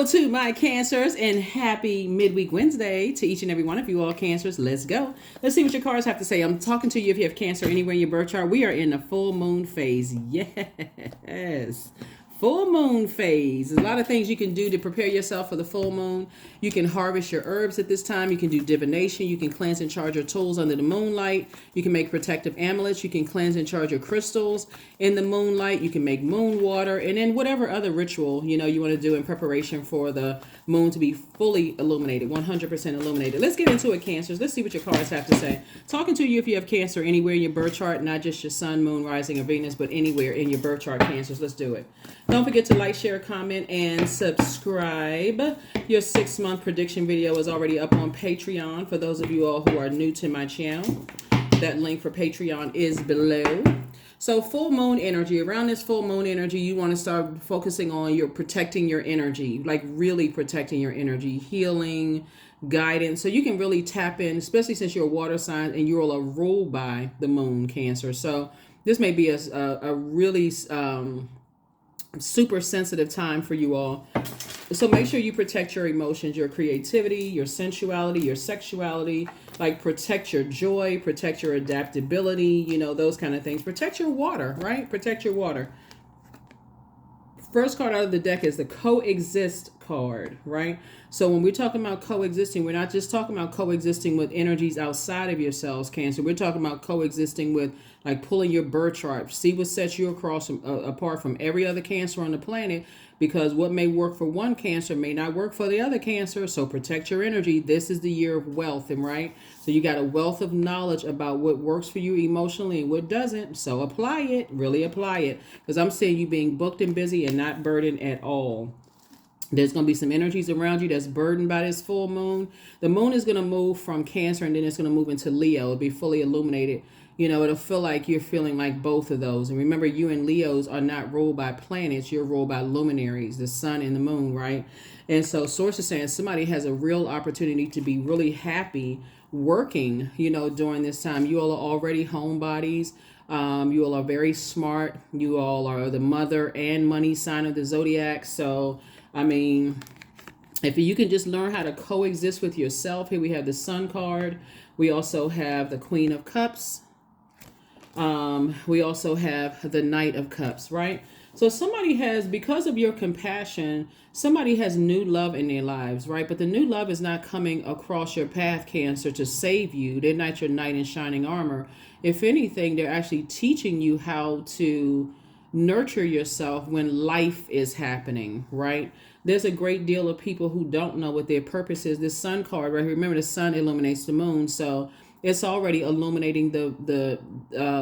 Hello to my Cancers and happy midweek Wednesday to each and every one of you all Cancers. Let's go. Let's see what your cards have to say. I'm talking to you if you have Cancer anywhere in your birth chart. We are in the full moon phase. Yes. Full moon phase. There's a lot of things you can do to prepare yourself for the full moon. You can harvest your herbs at this time. You can do divination. You can cleanse and charge your tools under the moonlight. You can make protective amulets. You can cleanse and charge your crystals in the moonlight. You can make moon water. And then whatever other ritual, you want to do in preparation for the moon to be fully illuminated, 100% illuminated. Let's get into it, Cancers. Let's see what your cards have to say. Talking to you if you have Cancer anywhere in your birth chart, not just your sun, moon, rising, or Venus, but anywhere in your birth chart, Cancers. Let's do it. Don't forget to like, share, comment, and subscribe. Your 6-month prediction video is already up on Patreon for those of you all who are new to my channel. That link for Patreon is below. So full moon energy, around this full moon energy, you want to start focusing on your protecting your energy, like really protecting your energy, healing, guidance. So you can really tap in, especially since you're a water sign and you're all ruled by the moon, Cancer. So this may be a really super sensitive time for you all. So make sure you protect your emotions, your creativity, your sensuality, your sexuality, like protect your joy, protect your adaptability, those kind of things. Protect your water, right? Protect your water. First card out of the deck is the coexist card, right? So when we're talking about coexisting, we're not just talking about coexisting with energies outside of yourselves, Cancer. We're talking about coexisting with, like, pulling your birth chart. See what sets you apart from every other Cancer on the planet, because what may work for one Cancer may not work for the other Cancer. So protect your energy. This is the year of wealth, and right? So you got a wealth of knowledge about what works for you emotionally and what doesn't. So apply it, really apply it, because I'm seeing you being booked and busy and not burdened at all. There's going to be some energies around you that's burdened by this full moon. The moon is going to move from Cancer and then it's going to move into Leo. It'll be fully illuminated. It'll feel like you're feeling like both of those. And remember, you and Leos are not ruled by planets. You're ruled by luminaries, the sun and the moon, right? And so source is saying somebody has a real opportunity to be really happy working, during this time. You all are already homebodies. You all are very smart. You all are the mother and money sign of the Zodiac. So I mean, if you can just learn how to coexist with yourself. Here we have the Sun card. We also have the Queen of Cups. We also have the Knight of Cups, right? So somebody has, because of your compassion, somebody has new love in their lives, right? But the new love is not coming across your path, Cancer, to save you. They're not your knight in shining armor. If anything, they're actually teaching you how to nurture yourself when life is happening, right? There's a great deal of people who don't know what their purpose is. This Sun card, right? Remember, the sun illuminates the moon, so it's already illuminating the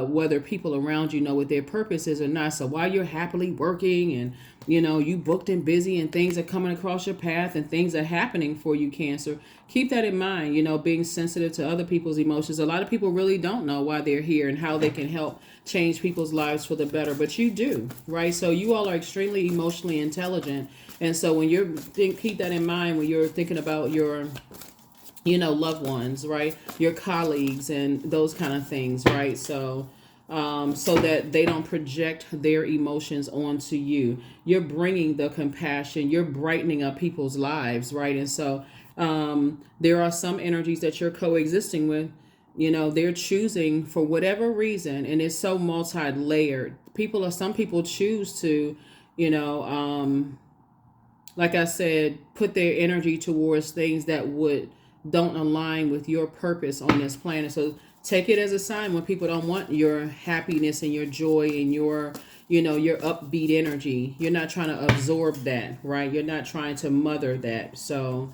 whether people around you know what their purpose is or not. So while you're happily working and you booked and busy and things are coming across your path and things are happening for you, Cancer, keep that in mind. Being sensitive to other people's emotions. A lot of people really don't know why they're here and how they can help change people's lives for the better, but you do, right? So you all are extremely emotionally intelligent, and so when keep that in mind when you're thinking about your loved ones, right? Your colleagues and those kind of things, right? So that they don't project their emotions onto you. You're bringing the compassion. You're brightening up people's lives, right? And so there are some energies that you're coexisting with. They're choosing for whatever reason, and it's so multi-layered. Some people choose to, like I said, put their energy towards things that don't align with your purpose on this planet. So take it as a sign when people don't want your happiness and your joy and your upbeat energy. You're not trying to absorb that, right? You're not trying to mother that. So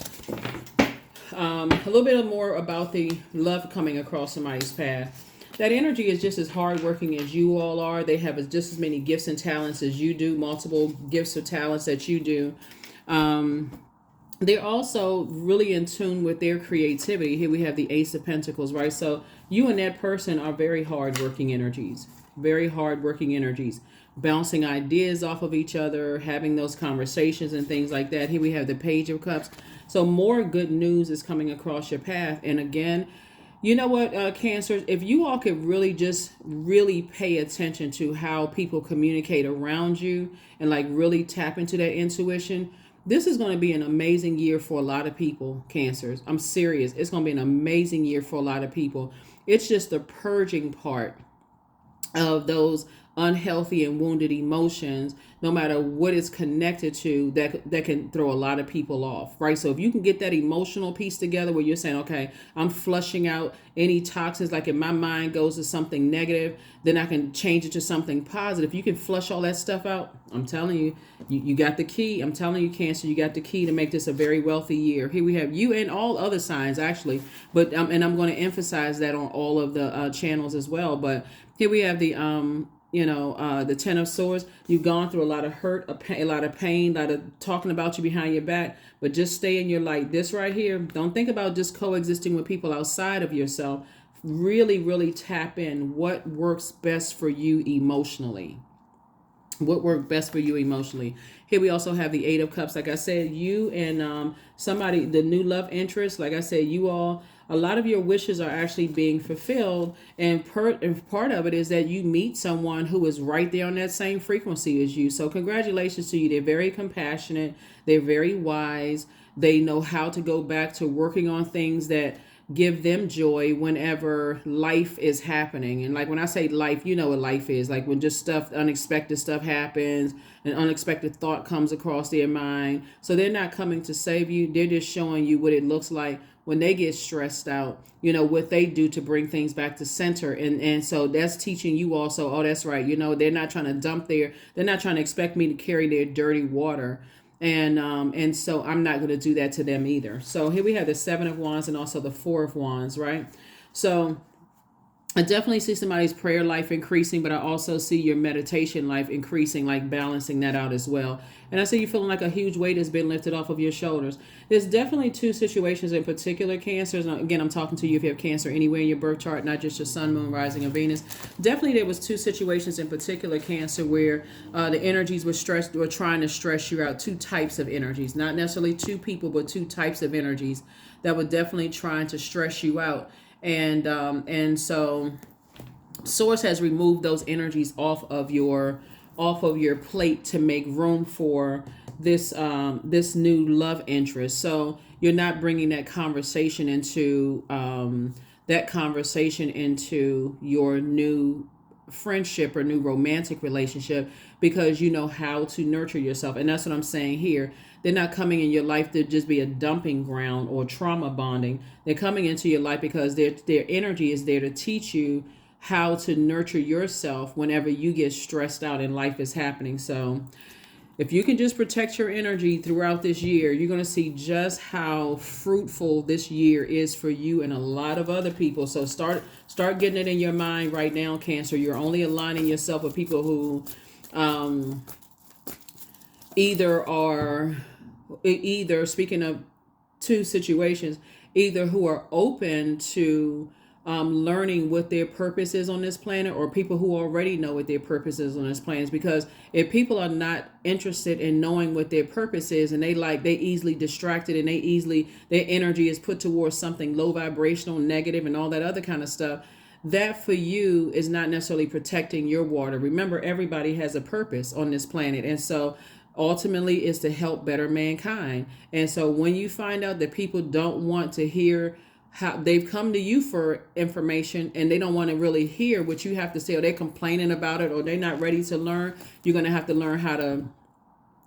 a little bit more about the love coming across somebody's path. That energy is just as hardworking as you all are. They have just as many gifts and talents as you do, multiple gifts or talents that you do. They're also really in tune with their creativity. Here we have the Ace of Pentacles, right? So you and that person are very hardworking energies, bouncing ideas off of each other, having those conversations and things like that. Here we have the Page of Cups. So more good news is coming across your path. And again, you know what, Cancers, if you all could really pay attention to how people communicate around you and like really tap into that intuition, This is going to be an amazing year for a lot of people, Cancers. I'm serious. It's going to be an amazing year for a lot of people. It's just the purging part of those unhealthy and wounded emotions, no matter what it's connected to, that can throw a lot of people off, right? So if you can get that emotional piece together where you're saying, okay, I'm flushing out any toxins, like if my mind goes to something negative, then I can change it to something positive. You can flush all that stuff out. I'm telling you, you got the key. I'm telling you, Cancer, you got the key to make this a very wealthy year. Here we have you and all other signs, actually, but and I'm going to emphasize that on all of the channels as well. But here we have the the Ten of Swords. You've gone through a lot of hurt, a lot of pain, a lot of talking about you behind your back, but just stay in your light. This right here, don't think about just coexisting with people outside of yourself. Really, really tap in what works best for you emotionally. What worked best for you emotionally. Here we also have the Eight of Cups. Like I said, you and somebody, the new love interest, like I said, you all, a lot of your wishes are actually being fulfilled. And part of it is that you meet someone who is right there on that same frequency as you. So congratulations to you. They're very compassionate. They're very wise. They know how to go back to working on things that give them joy whenever life is happening. And like when I say life, you know what life is. Like when just unexpected stuff happens, an unexpected thought comes across their mind. So they're not coming to save you. They're just showing you what it looks like when they get stressed out, what they do to bring things back to center. And so that's teaching you also, oh, that's right. They're not trying to they're not trying to expect me to carry their dirty water. And so I'm not going to do that to them either. So here we have the Seven of Wands and also the Four of Wands, right? So I definitely see somebody's prayer life increasing, but I also see your meditation life increasing, like balancing that out as well. And I see you feeling like a huge weight has been lifted off of your shoulders. There's definitely two situations in particular, Cancers. And again, I'm talking to you if you have Cancer anywhere in your birth chart, not just your sun, moon, rising, and Venus. Definitely there was two situations in particular, Cancer, where the energies were trying to stress you out. Two types of energies, not necessarily two people, but two types of energies that were definitely trying to stress you out. And so Source has removed those energies off of your plate to make room for this new love interest. So you're not bringing that conversation into your new friendship or new romantic relationship, because you know how to nurture yourself. And that's what I'm saying here. They're not coming in your life to just be a dumping ground or trauma bonding. They're coming into your life because their energy is there to teach you how to nurture yourself whenever you get stressed out and life is happening. So if you can just protect your energy throughout this year, you're going to see just how fruitful this year is for you and a lot of other people. So start getting it in your mind right now, Cancer. You're only aligning yourself with people who either speaking of two situations, either who are open to learning what their purpose is on this planet, or people who already know what their purpose is on this planet. Because if people are not interested in knowing what their purpose is, and they easily distracted, and their energy is put towards something low vibrational, negative, and all that other kind of stuff, that for you is not necessarily protecting your water. Remember, everybody has a purpose on this planet. And so ultimately is to help better mankind. And so when you find out that people don't want to hear how they've come to you for information, and they don't want to really hear what you have to say, or they're complaining about it, or they're not ready to learn, you're going to have to learn how to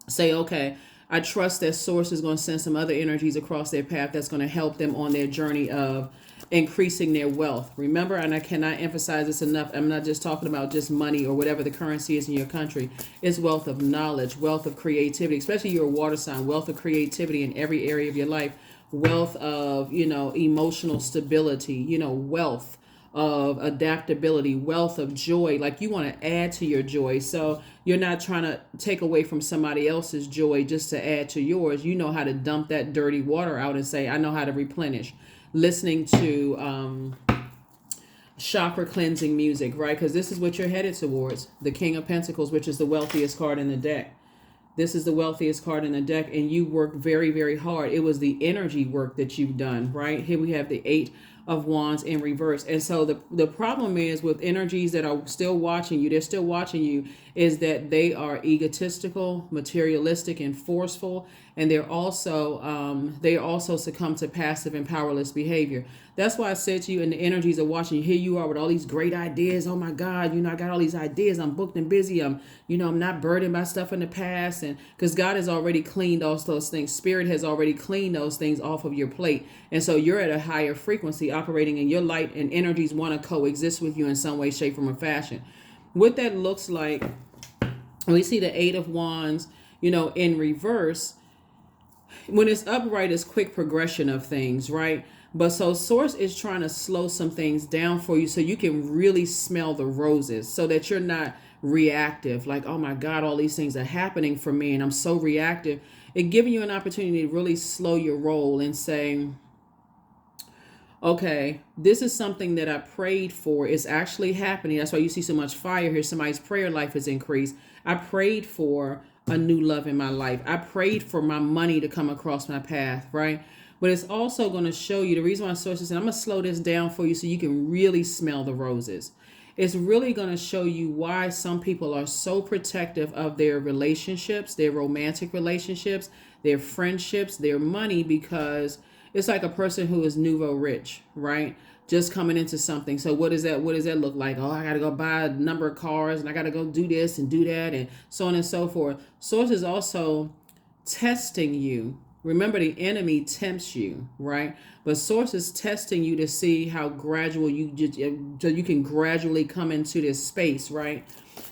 say, okay, I trust that Source is going to send some other energies across their path that's going to help them on their journey of increasing their wealth. Remember, and I cannot emphasize this enough, I'm not just talking about just money or whatever the currency is in your country. It's wealth of knowledge, wealth of creativity, especially your water sign, wealth of creativity in every area of your life, wealth of, emotional stability, wealth of adaptability, wealth of joy. Like, you want to add to your joy. So you're not trying to take away from somebody else's joy just to add to yours. You know how to dump that dirty water out and say, I know how to replenish. Listening to chakra cleansing music, right? Because this is what you're headed towards. The King of Pentacles, which is the wealthiest card in the deck. This is the wealthiest card in the deck, and you worked very, very hard. It was the energy work that you've done, right? Here we have the Eight of Wands in reverse. And so the problem is with energies that are still watching you, they're still watching you, is that they are egotistical, materialistic, and forceful, and they also succumb to passive and powerless behavior. That's why I said to you, and the energies are watching you. Here you are with all these great ideas. Oh my God, I got all these ideas. I'm booked and busy. I'm not burdened by stuff in the past, and because God has already cleaned all those things. Spirit has already cleaned those things off of your plate, and so you're at a higher frequency, operating in your light, and energies want to coexist with you in some way, shape, form, or fashion. What that looks like, we see the Eight of Wands, in reverse. When it's upright, it's quick progression of things, right? But so Source is trying to slow some things down for you so you can really smell the roses, so that you're not reactive. Like, oh my God, all these things are happening for me and I'm so reactive. It giving you an opportunity to really slow your roll and say, okay, this is something that I prayed for. It's actually happening. That's why you see so much fire here. Somebody's prayer life has increased. I prayed for a new love in my life. I prayed for my money to come across my path, right? But it's also going to show you, the reason why Source said, I'm going to slow this down for you so you can really smell the roses. It's really going to show you why some people are so protective of their relationships, their romantic relationships, their friendships, their money, because it's like a person who is nouveau rich, right? Just coming into something. So what does that look like? Oh, I got to go buy a number of cars and I got to go do this and do that and so on and so forth. Source is also testing you. Remember, the enemy tempts you, right? But Source is testing you to see how gradual so you can gradually come into this space, right?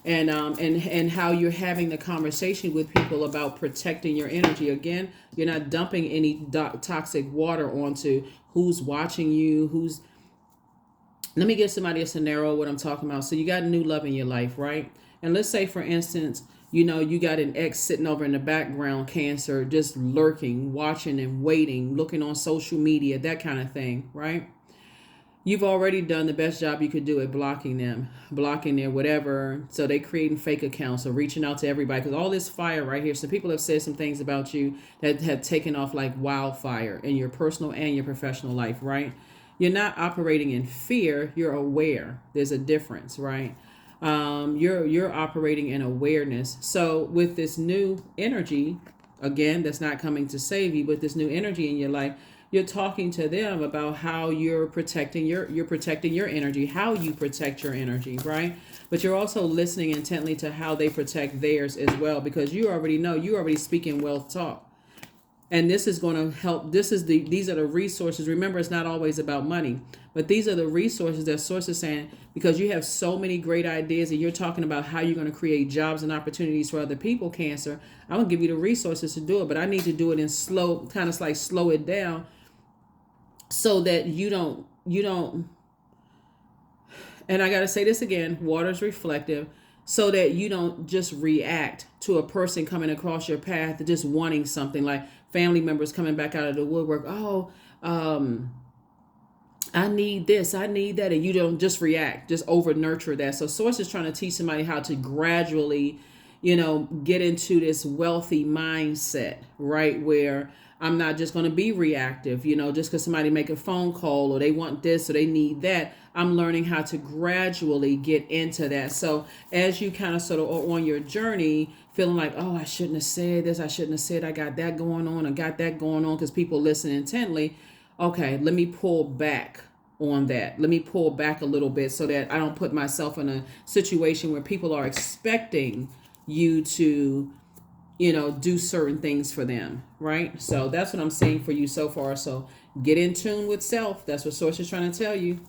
And how you're having the conversation with people about protecting your energy. Again, you're not dumping any toxic water onto who's watching you, let me give somebody a scenario of what I'm talking about. So you got new love in your life, right? And let's say, for instance, you got an ex sitting over in the background, Cancer, just lurking, watching and waiting, looking on social media, that kind of thing, right? You've already done the best job you could do at blocking their whatever. So they creating fake accounts or reaching out to everybody, because all this fire right here. So people have said some things about you that have taken off like wildfire in your personal and your professional life, right? You're not operating in fear. You're aware. There's a difference, right? You're operating in awareness. So with this new energy, again, that's not coming to save you, but this new energy in your life, you're talking to them about how you're protecting your energy, how you protect your energy, right? But you're also listening intently to how they protect theirs as well, because you already know, you're already speaking wealth talk. And this is going to help. These are the resources. Remember, it's not always about money, but these are the resources that Source is saying, because you have so many great ideas and you're talking about how you're going to create jobs and opportunities for other people, Cancer. I'm going to give you the resources to do it, but I need to do it in slow, kind of like slow it down so that you don't, and I got to say this again, water's reflective, so that you don't just react to a person coming across your path just wanting something, like family members coming back out of the woodwork. Oh, I need this, I need that. And you don't just react, just over nurture that. So Source is trying to teach somebody how to gradually, get into this wealthy mindset, right? Where I'm not just going to be reactive, just because somebody make a phone call or they want this or they need that. I'm learning how to gradually get into that. So as you kind of sort of on your journey, feeling like, oh, I shouldn't have said this, I shouldn't have said I got that going on, because people listen intently. Okay, let me pull back on that. Let me pull back a little bit so that I don't put myself in a situation where people are expecting you to do certain things for them, right? So that's what I'm saying for you so far. So get in tune with self. That's what Source is trying to tell you.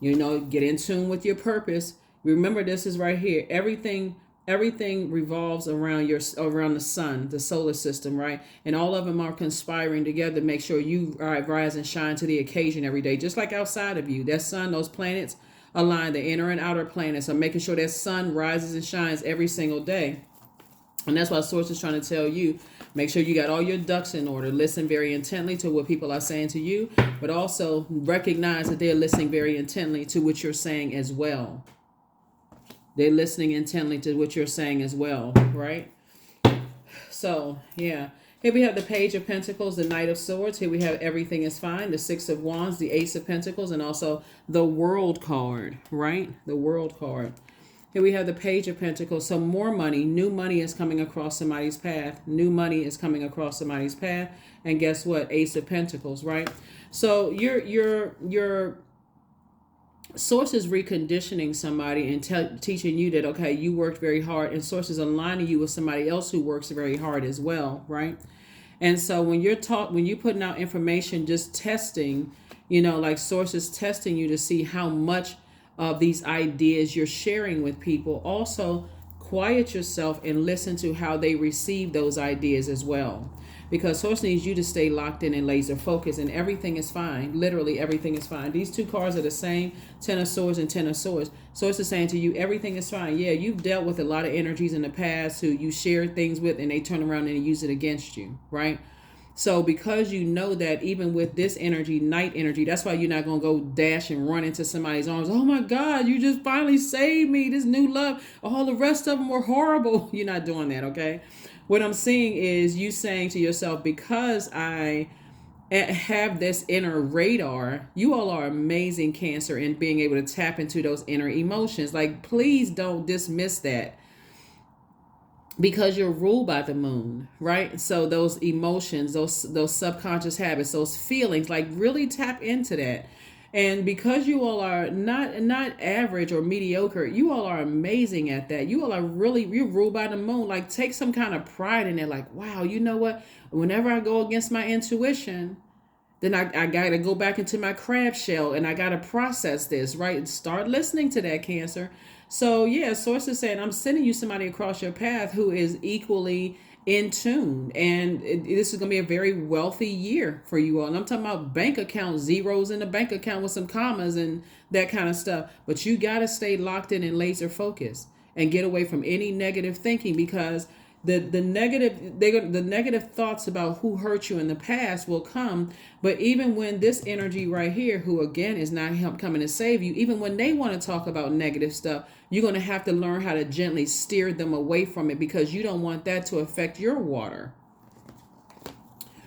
Get in tune with your purpose. Remember, this is right here. Everything revolves around the sun, the solar system, right? And all of them are conspiring together to make sure you rise and shine to the occasion every day, just like outside of you. That sun, those planets align, the inner and outer planets are making sure that sun rises and shines every single day. And that's why Source is trying to tell you, make sure you got all your ducks in order. Listen very intently to what people are saying to you, but also recognize that they're listening very intently to what you're saying as well. They're listening intently to what you're saying as well, right? So, yeah. Here we have the Page of Pentacles, the Knight of Swords. Here we have Everything is Fine, the Six of Wands, the Ace of Pentacles, and also the World card, right? The World card. Here we have the Page of Pentacles. So more money, new money is coming across somebody's path. New money is coming across somebody's path. And guess what? Ace of Pentacles, right? So your source is reconditioning somebody and teaching you that, okay, you worked very hard, and source is aligning you with somebody else who works very hard as well, right? And so when you're putting out information, just testing, like sources testing you to see how much of these ideas you're sharing with people. Also, quiet yourself and listen to how they receive those ideas as well. Because source needs you to stay locked in and laser focused, and everything is fine. Literally everything is fine. These two cards are the same, Ten of Swords and Ten of Swords. Source is saying to you, everything is fine. Yeah, you've dealt with a lot of energies in the past who you shared things with and they turn around and use it against you, right? So because you know that even with this energy, night energy, that's why you're not going to go dash and run into somebody's arms. Oh my God, you just finally saved me. This new love. All the rest of them were horrible. You're not doing that, okay? What I'm seeing is you saying to yourself, because I have this inner radar, you all are amazing, Cancer, in being able to tap into those inner emotions. Like, please don't dismiss that. Because you're ruled by the moon, right? So those emotions, those subconscious habits, those feelings, like really tap into that. And because you all are not average or mediocre, you all are amazing at that. You all are you're ruled by the moon. Like, take some kind of pride in it. Like, wow, you know what? Whenever I go against my intuition, then I got to go back into my crab shell and I got to process this, right? Start listening to that, Cancer. So yeah, source is saying, I'm sending you somebody across your path who is equally in tune. And this is going to be a very wealthy year for you all. And I'm talking about bank account, zeros in the bank account with some commas and that kind of stuff. But you got to stay locked in and laser focused and get away from any negative thinking, because the negative thoughts about who hurt you in the past will come. But even when this energy right here, who again is not coming to save you, even when they want to talk about negative stuff, you're going to have to learn how to gently steer them away from it, because you don't want that to affect your water.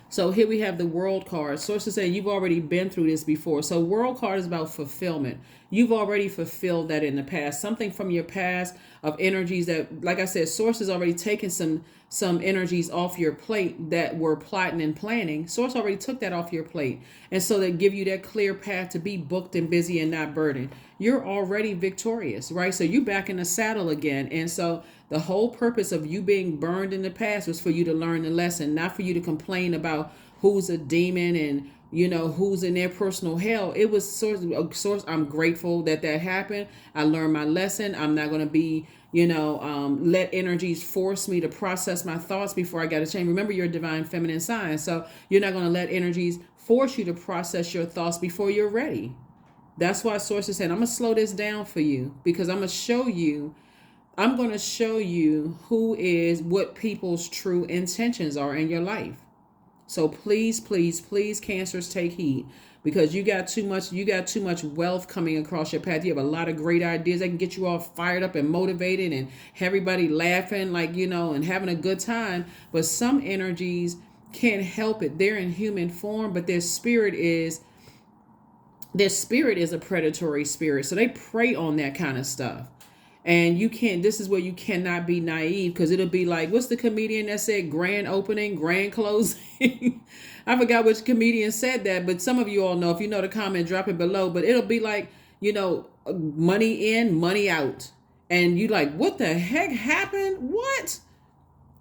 So here we have the World card. Sources say you've already been through this before. So World card is about fulfillment. You've already fulfilled that in the past. Something from your past of energies that, like I said, Source has already taken some energies off your plate that were plotting and planning. Source already took that off your plate. And so they give you that clear path to be booked and busy and not burdened. You're already victorious, right? So you're back in the saddle again. And so the whole purpose of you being burned in the past was for you to learn the lesson, not for you to complain about who's a demon and, who's in their personal hell. It was source. I'm grateful that happened. I learned my lesson. I'm not going to be, let energies force me to process my thoughts before I got to change. Remember, you're a divine feminine sign. So you're not going to let energies force you to process your thoughts before you're ready. That's why Source is saying, I'm going to slow this down for you, because I'm going to show you what people's true intentions are in your life. So please, please, please, Cancers, take heed, because you got too much wealth coming across your path. You have a lot of great ideas that can get you all fired up and motivated and everybody laughing, and having a good time. But some energies can't help it. They're in human form, but their spirit is a predatory spirit. So they prey on that kind of stuff. And this is where you cannot be naive, because it'll be like, what's the comedian that said grand opening, grand closing? I forgot which comedian said that, but some of you all know. If you know the comment, drop it below. But it'll be like, money in, money out. And you like, what the heck happened? What?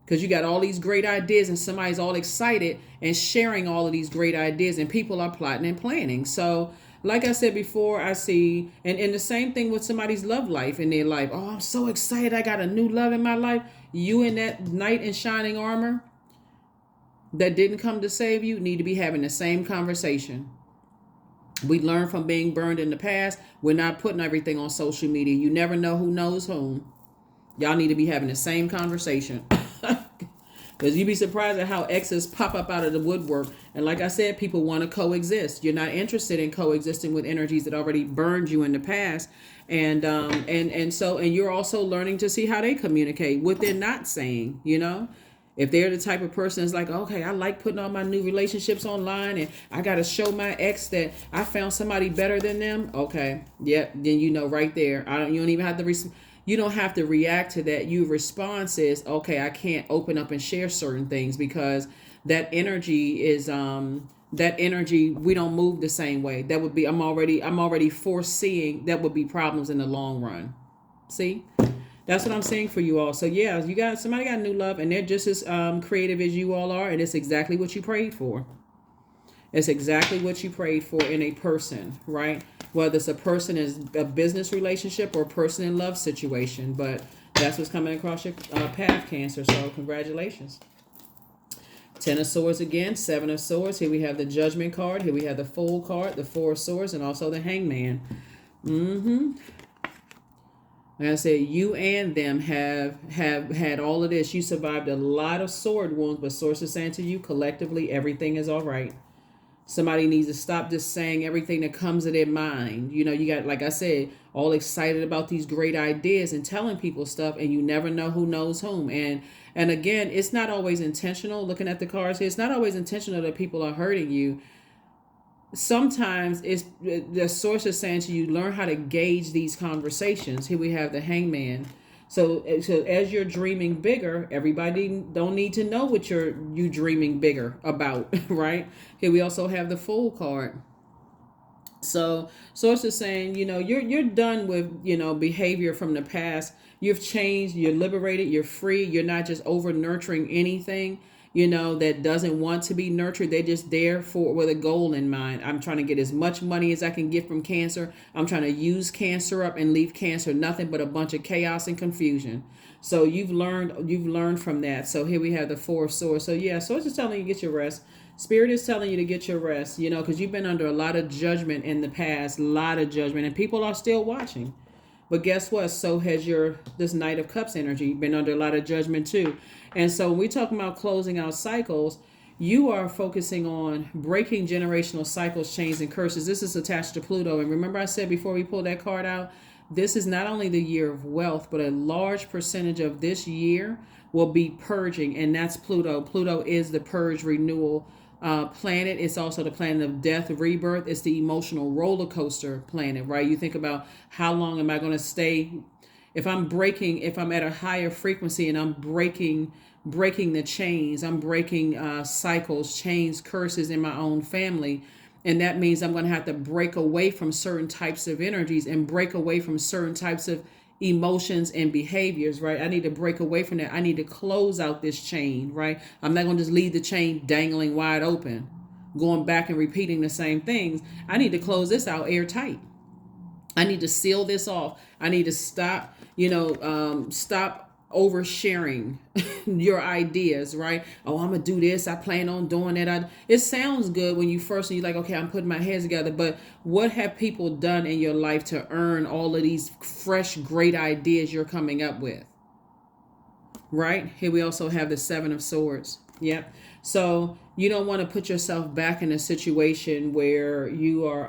Because you got all these great ideas and somebody's all excited and sharing all of these great ideas, and people are plotting and planning. So like I said before, I see, and the same thing with somebody's love life in their life. Oh, I'm so excited. I got a new love in my life. You in that knight in shining armor that didn't come to save you need to be having the same conversation. We learn from being burned in the past. We're not putting everything on social media. You never know who knows whom. Y'all need to be having the same conversation. Because you'd be surprised at how exes pop up out of the woodwork. And like I said, people want to coexist. You're not interested in coexisting with energies that already burned you in the past. And you're also learning to see how they communicate, what they're not saying, If they're the type of person that's like, okay, I like putting all my new relationships online and I got to show my ex that I found somebody better than them. Okay. Yep. Then you know right there. You don't even have to, you don't have to react to that. Your response is, okay, I can't open up and share certain things because that energy is, that energy, we don't move the same way. That would be, I'm already foreseeing that would be problems in the long run. See? That's what I'm saying for you all. So yeah, somebody got new love and they're just as creative as you all are, and it's exactly what you prayed for. It's exactly what you prayed for in a person, right? Whether it's a person is a business relationship or a person in love situation, but that's what's coming across your path, Cancer. So congratulations. Ten of Swords again, Seven of Swords. Here we have the Judgment card. Here we have the Fool card, the Four of Swords, and also the Hangman. Like I said, you and them have had all of this. You survived a lot of sword wounds, but Source is saying to you, collectively, everything is all right. Somebody needs to stop just saying everything that comes to their mind. You know, you got, like I said, all excited about these great ideas and telling people stuff, and you never know who knows whom. And again, it's not always intentional. Looking at the cards here, it's not always intentional that people are hurting you. Sometimes it's the Source is saying to you, learn how to gauge these conversations. Here we have the Hangman. So as you're dreaming bigger, everybody don't need to know what you dreaming bigger about, right? Here we also have the Fool card. So Source is saying, you're done with, behavior from the past. You've changed, you're liberated, you're free. You're not just over nurturing anything, that doesn't want to be nurtured. They're just there with a goal in mind. I'm trying to get as much money as I can get from Cancer. I'm trying to use Cancer up and leave Cancer nothing but a bunch of chaos and confusion. So you've learned from that. So here we have the Four of Swords. So yeah, Source is telling you to get your rest. Spirit is telling you to get your rest, because you've been under a lot of judgment in the past, a lot of judgment, and people are still watching. But guess what? So has this Knight of Cups energy been under a lot of judgment too. And so when we're talking about closing out cycles, you are focusing on breaking generational cycles, chains, and curses. This is attached to Pluto. And remember I said before we pulled that card out, this is not only the year of wealth, but a large percentage of this year will be purging. And that's Pluto. Pluto is the purge renewal planet. It's also the planet of death, rebirth. It's the emotional roller coaster planet, right? You think about how long am I going to stay? If I'm at a higher frequency and I'm breaking the chains, I'm breaking cycles, chains, curses in my own family. And that means I'm going to have to break away from certain types of energies and break away from certain types of emotions and behaviors, right? I need to break away from that. I need to close out this chain, right? I'm not going to just leave the chain dangling wide open, going back and repeating the same things. I need to close this out airtight. I need to seal this off. I need to stop, stop oversharing your ideas, right? Oh, I'm going to do this. I plan on doing that. It sounds good when you're like, okay, I'm putting my heads together. But what have people done in your life to earn all of these fresh, great ideas you're coming up with? Right? Here we also have the Seven of Swords. Yep. So you don't want to put yourself back in a situation where you are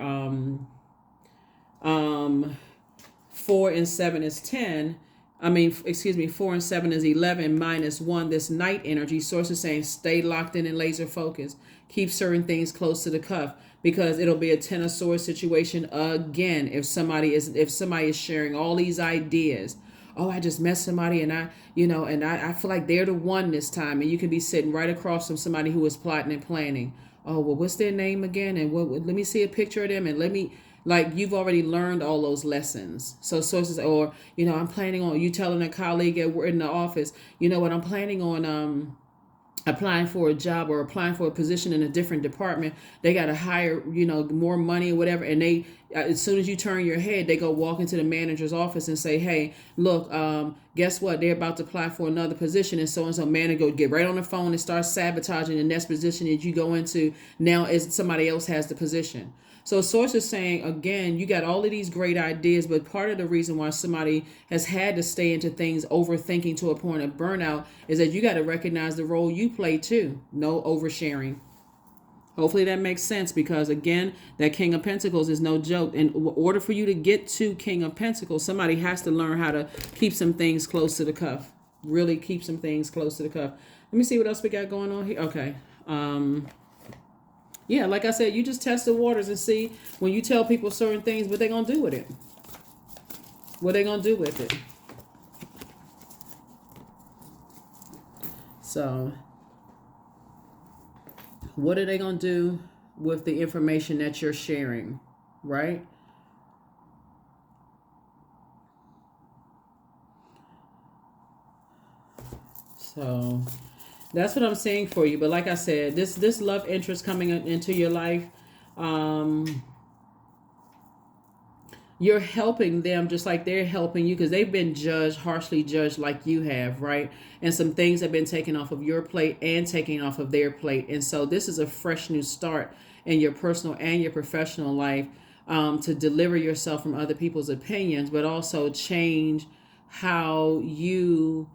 4 and 7 is 10. 4 and 7 is 11 minus 1. This night energy. Source is saying stay locked in and laser focused. Keep certain things close to the cuff, because it'll be a 10 of Swords situation again. If somebody is sharing all these ideas, oh, I just met somebody and I feel like they're the one this time, and you can be sitting right across from somebody who is plotting and planning. Oh, well, what's their name again? And let me see a picture of them, and you've already learned all those lessons. So sources, or, I'm planning on, you telling a colleague in the office, I'm planning on applying for a job or applying for a position in a different department. They got to hire, more money or whatever. And they, as soon as you turn your head, they go walk into the manager's office and say, hey, look, guess what? They're about to apply for another position. And so manager get right on the phone and start sabotaging the next position that you go into now as somebody else has the position. So Source is saying, again, you got all of these great ideas, but part of the reason why somebody has had to stay into things overthinking to a point of burnout is that you got to recognize the role you play too. No oversharing. Hopefully that makes sense, because again, that King of Pentacles is no joke. In order for you to get to King of Pentacles, somebody has to learn how to keep some things close to the cuff. really keep some things close to the cuff. Let me see what else we got going on here. Okay. Yeah, like I said, you just test the waters and see when you tell people certain things, what they gonna do with it. What they gonna do with it. So, what are they gonna do with the information that you're sharing, right? So that's what I'm saying for you. But like I said, this love interest coming into your life, um, you're helping them just like they're helping you because they've been judged, harshly judged like you have, right? And some things have been taken off of your plate and taken off of their plate. And so this is a fresh new start in your personal and your professional life, to deliver yourself from other people's opinions, but also change how you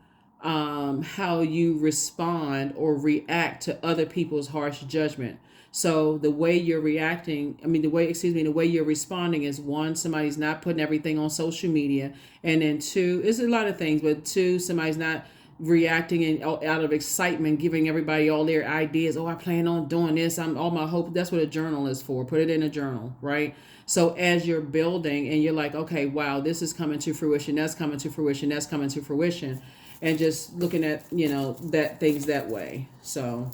respond or react to other people's harsh judgment. So the way you're reacting, the way you're responding is one, somebody's not putting everything on social media. And then two, it's a lot of things, but two, somebody's not reacting and out of excitement, giving everybody all their ideas. Oh, I plan on doing this. I'm all my hope. That's what a journal is for. Put it in a journal, right? So as you're building and you're like, okay, wow, this is coming to fruition. That's coming to fruition. That's coming to fruition. And just looking at, that things that way. So,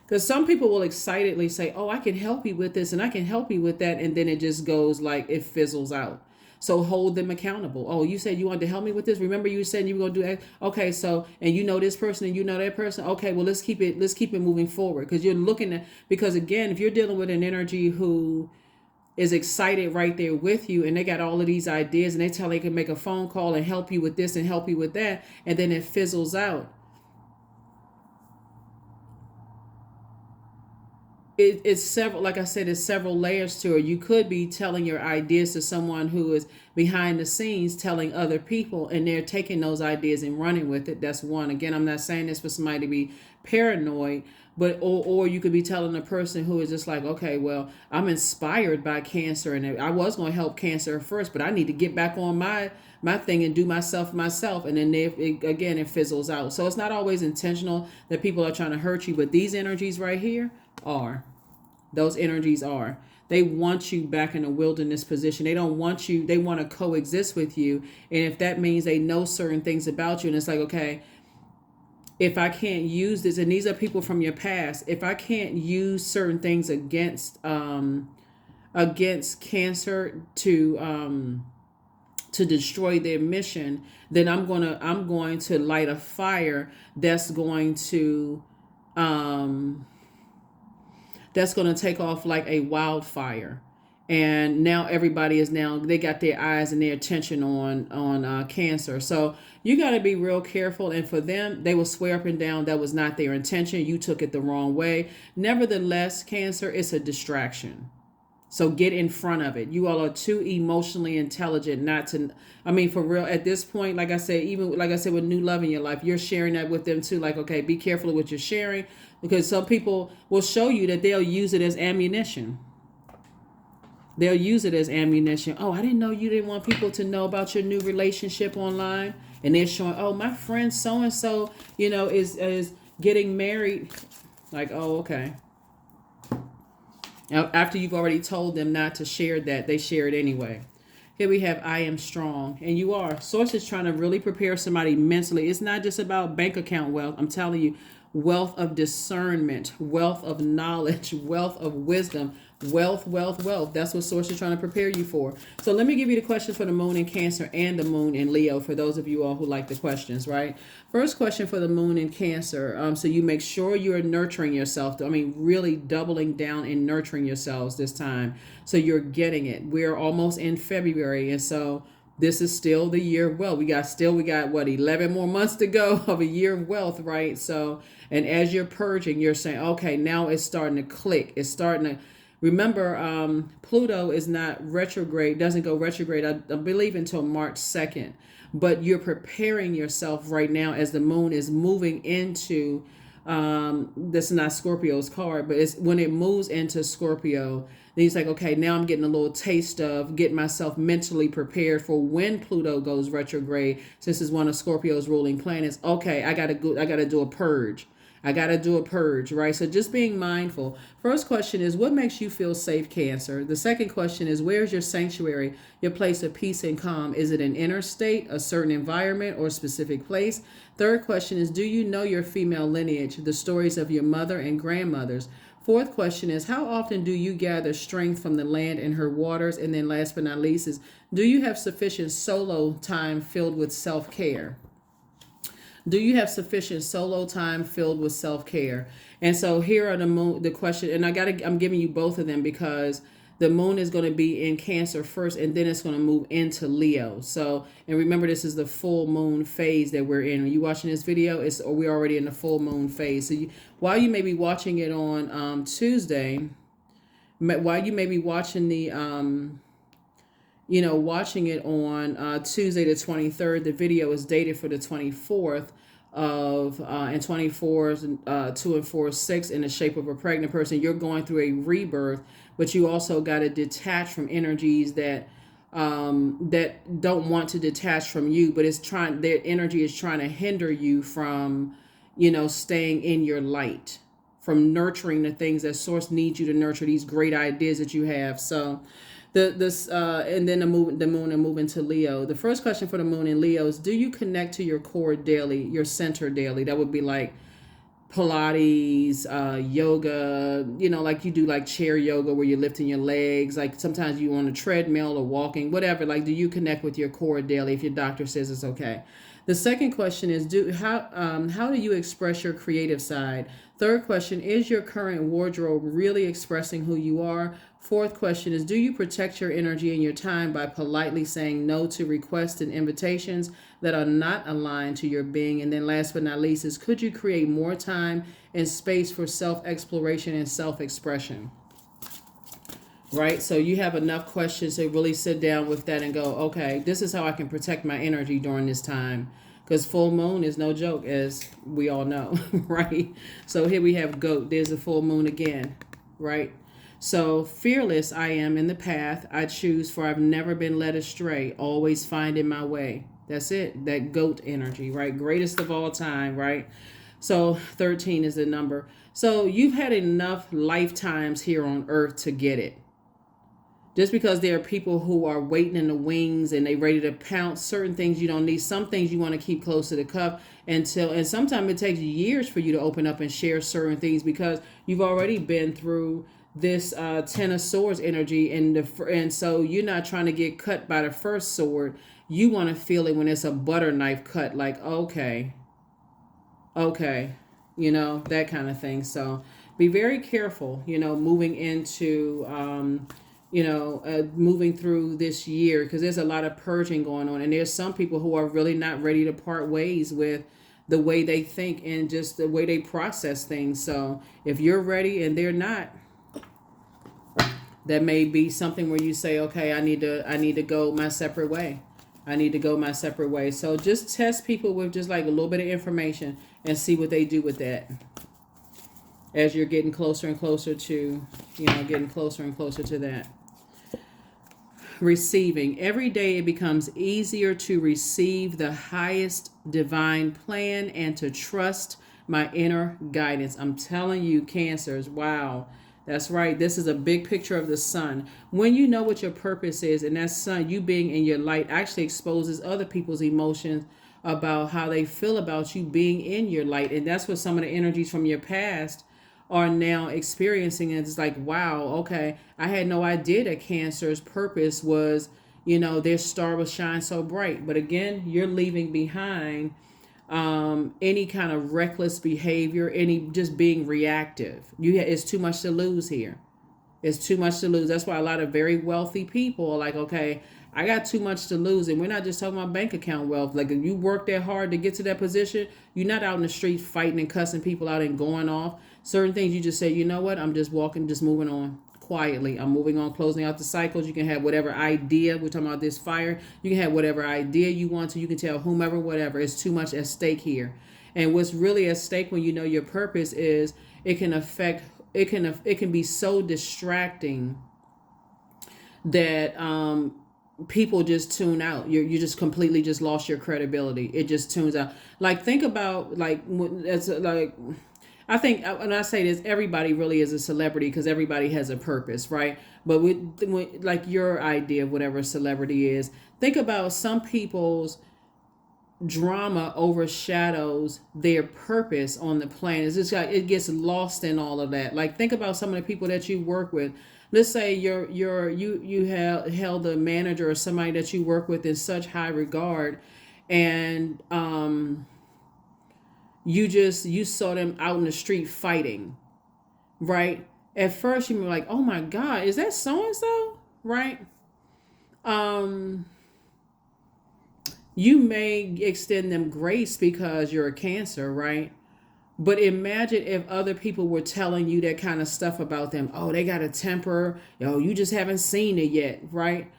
because some people will excitedly say, oh, I can help you with this and I can help you with that. And then it just goes like it fizzles out. So hold them accountable. Oh, you said you wanted to help me with this. Remember you said you were going to do that. Okay. So, and you know this person and you know that person. Okay. Well, let's keep it moving forward. Because you're looking at, because again, if you're dealing with an energy who is excited right there with you and they got all of these ideas and they tell they can make a phone call and help you with this and help you with that. And then it fizzles out. It's several, like I said, it's several layers to it. You could be telling your ideas to someone who is behind the scenes telling other people and they're taking those ideas and running with it. That's one. Again, I'm not saying this for somebody to be paranoid, but or you could be telling a person who is just like, okay, well, I'm inspired by cancer and I was going to help cancer first, but I need to get back on my thing and do myself, and then it fizzles out. So it's not always intentional that people are trying to hurt you, but these energies right here are. Those energies are. They want you back in a wilderness position. They don't want you. They want to coexist with you. And if that means they know certain things about you, and it's like, okay, if I can't use this, and these are people from your past, if I can't use certain things against cancer to destroy their mission, then I'm going to light a fire that's going to take off like a wildfire. And now everybody they got their eyes and their attention on cancer. So you got to be real careful. And for them, they will swear up and down that was not their intention. You took it the wrong way. Nevertheless, cancer is a distraction. So get in front of it. You all are too emotionally intelligent not to, for real, at this point, like I said, even like I said, with new love in your life, you're sharing that with them too. Like, okay, be careful of what you're sharing, because some people will show you that they'll use it as ammunition. They'll use it as ammunition. Oh, I didn't know you didn't want people to know about your new relationship online. And they're showing, oh, my friend so-and-so, is getting married. Like, oh, okay. Now, after you've already told them not to share that, they share it anyway. Here we have, I am strong. And you are. Source is trying to really prepare somebody mentally. It's not just about bank account wealth. I'm telling you, wealth of discernment, wealth of knowledge, wealth of wisdom, wealth. That's what Source is trying to prepare you for. So let me give you the questions for the moon in Cancer and the moon in Leo, for those of you all who like the questions, right? First question for the moon in Cancer. So you make sure you're nurturing yourself. Really doubling down and nurturing yourselves this time. So you're getting it. We're almost in February. And so this is still the year of wealth. We got what, 11 more months to go of a year of wealth, right? So, and as you're purging, you're saying, okay, now it's starting to click. It's starting to, remember, Pluto is not retrograde, doesn't go retrograde, I believe, until March 2nd. But you're preparing yourself right now as the moon is moving into, this is not Scorpio's card, but it's when it moves into Scorpio, Then he's like, okay, now I'm getting a little taste of getting myself mentally prepared for when Pluto goes retrograde, since it's one of Scorpio's ruling planets. Okay, I gotta do a purge. I got to do a purge, right? So just being mindful. First question is, what makes you feel safe, Cancer? The second question is, where's your sanctuary, your place of peace and calm? Is it an inner state, a certain environment, or a specific place? Third question is, do you know your female lineage, the stories of your mother and grandmothers? Fourth question is, how often do you gather strength from the land and her waters? And then last but not least is, do you have sufficient solo time filled with self-care? Do you have sufficient solo time filled with self-care? And so here are the question, and I'm giving you both of them because the moon is going to be in Cancer first, and then it's going to move into Leo. So, and remember, this is the full moon phase that we're in. When you watching this video, we're already in the full moon phase. So while you may be watching it on Tuesday, while you may be watching watching it on Tuesday the 23rd. The video is dated for the 24th and 24, 2 and 4, 6 in the shape of a pregnant person. You're going through a rebirth, but you also got to detach from energies that don't want to detach from you, but their energy is trying to hinder you from, staying in your light, from nurturing the things that Source needs you to nurture, these great ideas that you have. So and then the moon and move into Leo. The first question for the moon in Leo is, do you connect to your core daily, your center daily? That would be like Pilates, yoga, like you do like chair yoga where you're lifting your legs. Like sometimes you on a treadmill or walking, whatever. Like, do you connect with your core daily if your doctor says it's okay? The second question is, how do you express your creative side? Third question, is your current wardrobe really expressing who you are? Fourth question is, do you protect your energy and your time by politely saying no to requests and invitations that are not aligned to your being? And then last but not least is, could you create more time and space for self-exploration and self-expression? Right? So you have enough questions to really sit down with that and go, okay, this is how I can protect my energy during this time. Because full moon is no joke, as we all know, right? So here we have goat. There's a full moon again, right? So fearless I am in the path I choose, for I've never been led astray, always finding my way. That's it. That goat energy, right? Greatest of all time, right? So 13 is the number. So you've had enough lifetimes here on earth to get it. Just because there are people who are waiting in the wings and they ready to pounce, certain things you don't need. Some things you want to keep close to the cuff and sometimes it takes years for you to open up and share certain things because you've already been through this 10 of swords energy, and so you're not trying to get cut by the first sword. You want to feel it when it's a butter knife cut, like okay, that kind of thing. So be very careful, moving into moving through this year, because there's a lot of purging going on, and there's some people who are really not ready to part ways with the way they think and just the way they process things. So if you're ready and they're not, that may be something where you say, okay, I need to go my separate way. I need to go my separate way. So just test people with just like a little bit of information and see what they do with that as you're getting closer and closer to, that. Receiving. Every day it becomes easier to receive the highest divine plan and to trust my inner guidance. I'm telling you, Cancers, wow. That's right. This is a big picture of the sun. When you know what your purpose is, and that sun, you being in your light, actually exposes other people's emotions about how they feel about you being in your light. And that's what some of the energies from your past are now experiencing. And it's like, wow, okay, I had no idea that Cancer's purpose was, their star will shine so bright. But again, you're leaving behind any kind of reckless behavior, any just being reactive. It's too much to lose here. It's too much to lose. That's why a lot of very wealthy people are like, okay, I got too much to lose. And we're not just talking about bank account wealth. Like if you work that hard to get to that position, you're not out in the street fighting and cussing people out and going off. Certain things you just say, you know what? I'm just walking, just moving on quietly. I'm moving on, closing out the cycles. You can have whatever idea. We're talking about this fire. You can have whatever idea you want to. You can tell whomever, whatever. It's too much at stake here. And what's really at stake when you know your purpose is it can be so distracting that people just tune out. You just completely just lost your credibility. It just tunes out. Like, think about, like, it's like, I think when I say this, everybody really is a celebrity because everybody has a purpose, right? But like, your idea of whatever a celebrity is, think about some people's drama overshadows their purpose on the planet. It's just like it gets lost in all of that. Like, think about some of the people that you work with. Let's say you held a manager or somebody that you work with in such high regard, and you saw them out in the street fighting, right? At first you were like, oh my God, is that so and so, right? Um, you may extend them grace because you're a Cancer, right? But imagine if other people were telling you that kind of stuff about them. Oh, they got a temper. Yo, you just haven't seen it yet, right?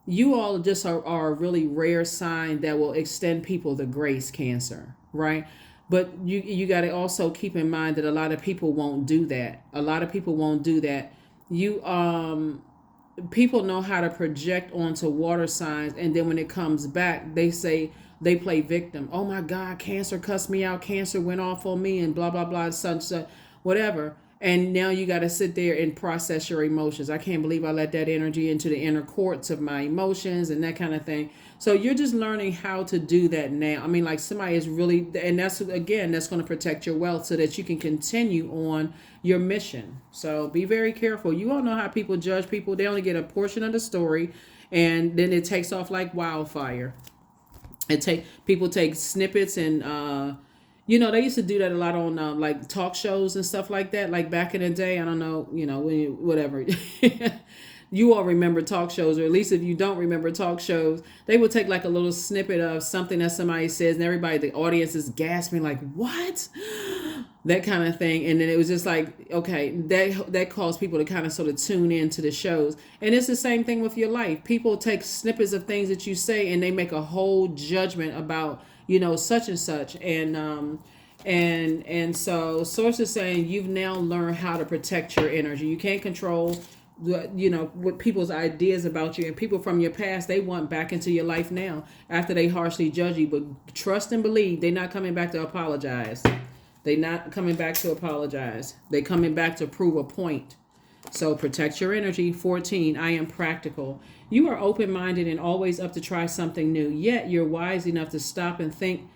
You all just are a really rare sign that will extend people the grace, Cancer, right? But you got to also keep in mind that a lot of people won't do that. A lot of people won't do that. You People know how to project onto water signs, and then when it comes back, they play victim. Oh my God, Cancer cussed me out. Cancer went off on me, and blah blah blah, such whatever. And now you got to sit there and process your emotions. I can't believe I let that energy into the inner courts of my emotions and that kind of thing. So you're just learning how to do that now. I mean, like, somebody is really, and that's again, that's going to protect your wealth so that you can continue on your mission. So be very careful. You all know how people judge people. They only get a portion of the story, and then it takes off like wildfire. People take snippets, and they used to do that a lot on like talk shows and stuff like that. Like back in the day, I don't know, whatever. You all remember talk shows, or at least if you don't remember talk shows, they would take like a little snippet of something that somebody says, and everybody, the audience is gasping like, what? That kind of thing. And then it was just like, okay, that caused people to kind of sort of tune into the shows. And it's the same thing with your life. People take snippets of things that you say, and they make a whole judgment about, such and such. And so Source is saying you've now learned how to protect your energy. You can't control what people's ideas about you, and people from your past, they want back into your life now after they harshly judge you. But trust and believe, they're not coming back to apologize. They're not coming back to apologize. They're coming back to prove a point. So protect your energy. 14, I am practical. You are open-minded and always up to try something new, yet you're wise enough to stop and think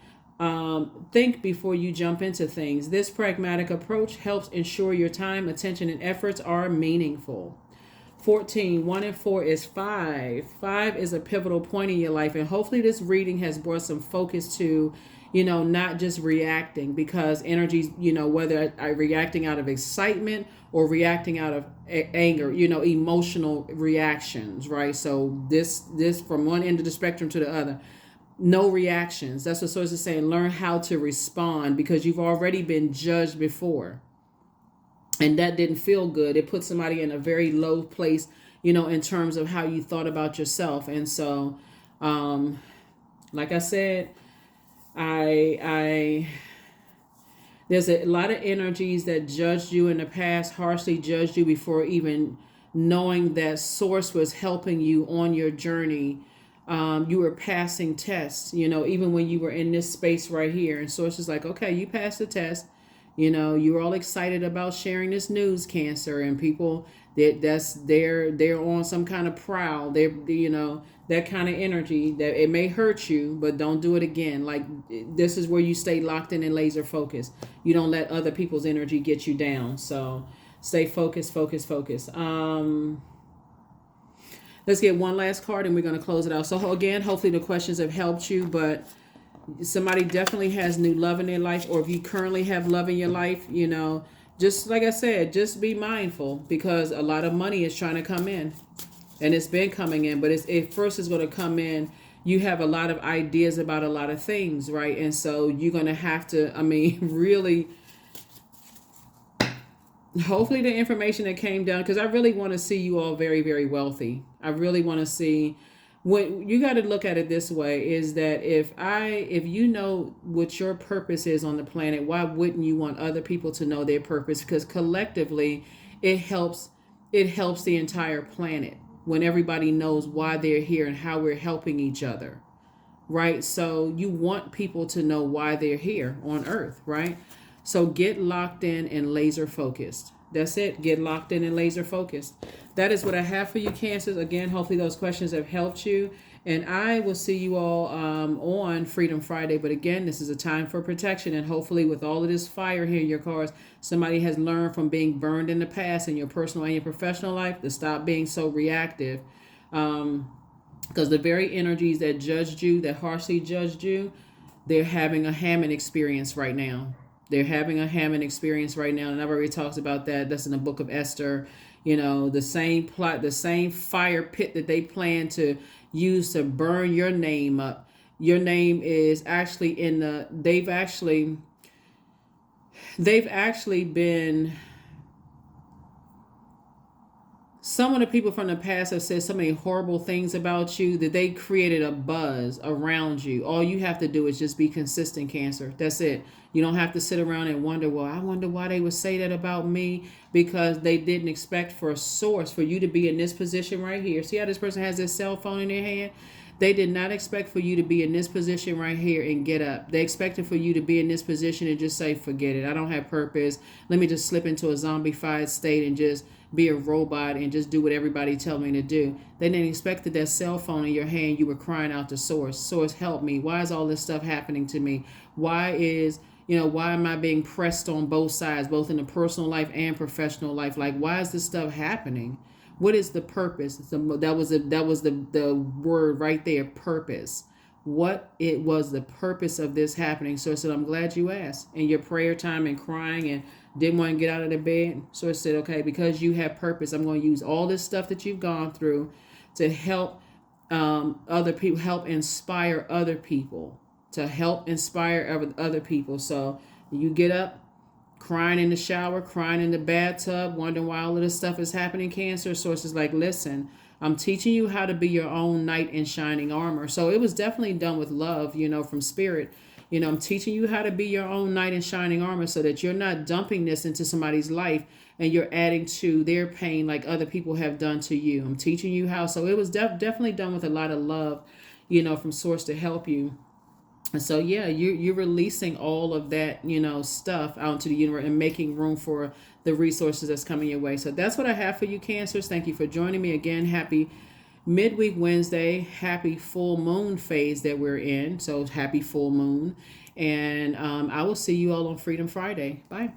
before you jump into things. This pragmatic approach helps ensure your time, attention, and efforts are meaningful. 14, 1 and 4 is 5. 5 is a pivotal point in your life, and hopefully this reading has brought some focus to, not just reacting, because energies, whether reacting out of excitement or reacting out of anger, emotional reactions, right? So this from one end of the spectrum to the other. No reactions. That's what Source is saying. Learn how to respond, because you've already been judged before. And that didn't feel good. It put somebody in a very low place, in terms of how you thought about yourself. And so, like I said, I there's a lot of energies that judged you in the past, harshly judged you before even knowing that Source was helping you on your journey. You were passing tests, even when you were in this space right here. And Source is like, okay, you passed the test. You were all excited about sharing this news, Cancer, and people they're on some kind of prowl. They're, that kind of energy that it may hurt you, but don't do it again. Like, this is where you stay locked in and laser focused. You don't let other people's energy get you down. So stay focused, focus, focus. Let's get one last card and we're going to close it out. So again, hopefully the questions have helped you, but somebody definitely has new love in their life, or if you currently have love in your life, just like I said, just be mindful, because a lot of money is trying to come in, and it's been coming in, but it first is going to come in. You have a lot of ideas about a lot of things, right? And so you're going to have to, really, hopefully the information that came down, because I really want to see you all very, very wealthy. I really want to see. When you got to look at it this way, is that if you know what your purpose is on the planet, why wouldn't you want other people to know their purpose? Because collectively it helps the entire planet. when everybody knows why they're here and how we're helping each other, right? So you want people to know why they're here on earth, right? So get locked in and laser focused. That's it. Get locked in and laser focused. That is what I have for you, Cancers. Again, hopefully those questions have helped you. And I will see you all on Freedom Friday. But again, this is a time for protection. And hopefully with all of this fire here in your cars, somebody has learned from being burned in the past in your personal and your professional life to stop being so reactive. Because the very energies that judged you, that harshly judged you, they're having a Hammond experience right now. They're having a Hammond experience right now. And I've already talked about that. That's in the book of Esther. You know, the same plot, the same fire pit that they plan to use to burn your name up. Your name is actually in the, they've actually been, some of the people from the past have said so many horrible things about you that they created a buzz around you. All you have to do is just be consistent, Cancer. That's it. You don't have to sit around and wonder, well, I wonder why they would say that about me, because they didn't expect for a source for you to be in this position right here. See how this person has their cell phone in their hand? They did not expect for you to be in this position right here and get up. They expected for you to be in this position and just say, forget it. I don't have purpose. Let me just slip into a zombified state and just be a robot and just do what everybody tell me to do. They didn't expect that cell phone in your hand, you were crying out to Source. Source, help me. Why is all this stuff happening to me? Why am I being pressed on both sides, both in the personal life and professional life? Like, why is this stuff happening? What is the purpose? That was the word right there, purpose. What it was the purpose of this happening. So I said, I'm glad you asked. In your prayer time and crying and didn't want to get out of the bed. So I said, okay, because you have purpose, I'm going to use all this stuff that you've gone through to help other people, help inspire other people, to help inspire other people. So you get up, crying in the shower, crying in the bathtub, wondering why all of this stuff is happening, Cancer. Sources like, listen, I'm teaching you how to be your own knight in shining armor. So it was definitely done with love, from spirit. I'm teaching you how to be your own knight in shining armor so that you're not dumping this into somebody's life and you're adding to their pain like other people have done to you. I'm teaching you how. So it was definitely done with a lot of love, from Source to help you. And so, yeah, you're releasing all of that, stuff out into the universe and making room for the resources that's coming your way. So that's what I have for you, Cancers. Thank you for joining me again. Happy midweek Wednesday. Happy full moon phase that we're in. So happy full moon. And I will see you all on Freedom Friday. Bye.